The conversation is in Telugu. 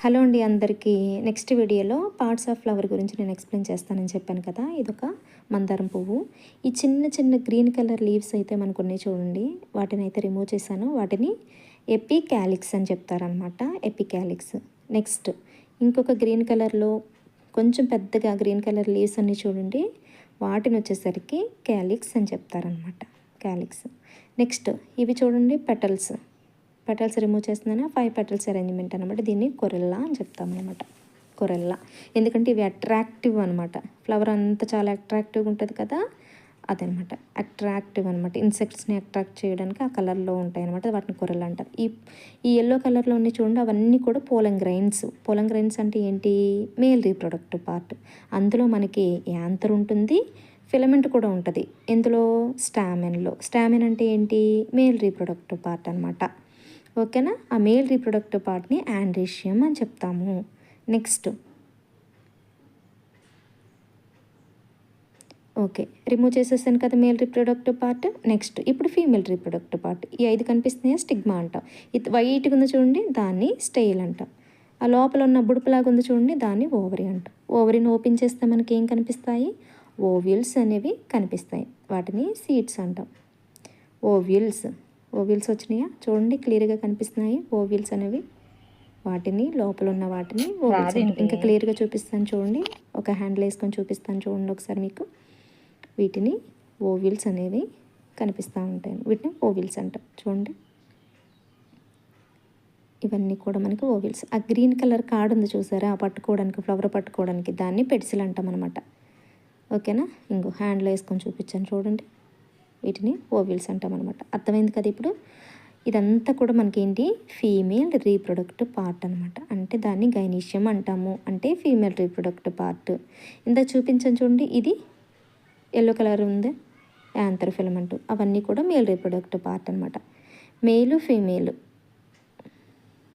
హలో అండి అందరికీ. నెక్స్ట్ వీడియోలో పార్ట్స్ ఆఫ్ ఫ్లవర్ గురించి నేను ఎక్స్ప్లెయిన్ చేస్తానని చెప్పాను కదా. ఇదొక మందారం పువ్వు. ఈ చిన్న చిన్న గ్రీన్ కలర్ లీవ్స్ అయితే మనకు ఉన్నాయి చూడండి. వాటిని అయితే రిమూవ్ చేశాను. వాటిని ఎపికాలిక్స్ అని చెప్తారనమాట. ఎపికాలిక్స్. నెక్స్ట్ ఇంకొక గ్రీన్ కలర్లో కొంచెం పెద్దగా గ్రీన్ కలర్ లీవ్స్ అన్నీ చూడండి. వాటిని వచ్చేసరికి క్యాలిక్స్ అని చెప్తారనమాట. క్యాలిక్స్. నెక్స్ట్ ఇవి చూడండి పెటల్స్ రిమూవ్ చేస్తున్నాను. 5 పెటల్స్ అరేంజ్మెంట్ అనమాట. దీన్ని కొరెల్లా అని చెప్తామన్నమాట. కొరెల్లా ఎందుకంటే ఇవి అట్రాక్టివ్ అనమాట. ఫ్లవర్ అంతా చాలా అట్రాక్టివ్గా ఉంటుంది కదా, అదనమాట. అట్రాక్టివ్ అనమాట. ఇన్సెక్ట్స్ని అట్రాక్ట్ చేయడానికి ఆ కలర్లో ఉంటాయి అనమాట. వాటిని కొరెల్లా అంటారు. ఈ ఎల్లో కలర్లో ఉన్నాయి చూడండి, అవన్నీ కూడా పోలన్ గ్రైన్స్ అంటే ఏంటి? Male reproductive part. అందులో మనకి యాంథర్ ఉంటుంది, ఫిలమెంట్ కూడా ఉంటుంది. ఇందులో స్టామెన్ అంటే ఏంటి? మేల్ రీప్రొడక్టివ్ పార్ట్ అనమాట. ఓకేనా. ఆ మేల్ రీప్రొడక్టివ్ పార్ట్ని ఆండ్రీషియం అని చెప్తాము. నెక్స్ట్ ఓకే, రిమూవ్ చేసేసాను కదా మేల్ రీప్రొడక్టివ్ పార్ట్. నెక్స్ట్ ఇప్పుడు ఫీమేల్ రీప్రొడక్టివ్ పార్ట్. ఈ 5 కనిపిస్తున్నాయా? స్టిగ్మా అంటాం. ఇది వైట్గా ఉంది చూడండి, దాన్ని స్టెయిల్ అంటాం. ఆ లోపల ఉన్న బుడుపులాగా ఉంది చూడండి, దాన్ని ఓవరీ అంటాం. ఓవరీని ఓపెన్ చేస్తే మనకి ఏం కనిపిస్తాయి? ఓవ్యూల్స్ అనేవి కనిపిస్తాయి. వాటిని సీడ్స్ అంటాం. ఓవ్యూల్స్ వచ్చినాయా చూడండి, క్లియర్గా కనిపిస్తున్నాయి ఓవ్యూల్స్ అనేవి. వాటిని లోపల ఉన్న వాటిని ఓవ్యూల్స్ అంటాం. ఇంకా క్లియర్గా చూపిస్తాను చూడండి, ఒక హ్యాండ్లో వేసుకొని చూపిస్తాను చూడండి ఒకసారి మీకు. వీటిని ఓవ్యూల్స్ అనేవి కనిపిస్తూ ఉంటాయి. వీటిని ఓవ్యూల్స్ అంటాం చూడండి. ఇవన్నీ కూడా మనకి ఓవ్యూల్స్. ఆ గ్రీన్ కలర్ కార్డ్ ఉంది చూసారా, పట్టుకోవడానికి, ఫ్లవర్ పట్టుకోవడానికి, దాన్ని పెడిసిల్ అంటాం అనమాట. ఓకేనా. ఇంకో హ్యాండ్లో వేసుకొని చూపించాను చూడండి, వీటిని ఓవ్యూల్స్ అంటాం అనమాట. అర్థమైంది కదా ఇప్పుడు? ఇదంతా కూడా మనకేంటి? ఫీమేల్ రీప్రొడక్టివ్ పార్ట్ అనమాట. అంటే దాన్ని గైనీషియం అంటాము, అంటే ఫీమేల్ రీప్రొడక్టివ్ పార్ట్. ఇందా చూపించాను చూడండి, ఇది ఎల్లో కలర్ ఉంది, యాంథర్ ఫిలమెంట్, అవన్నీ కూడా మేల్ రీప్రొడక్టివ్ పార్ట్ అనమాట. మేలు ఫీమేల్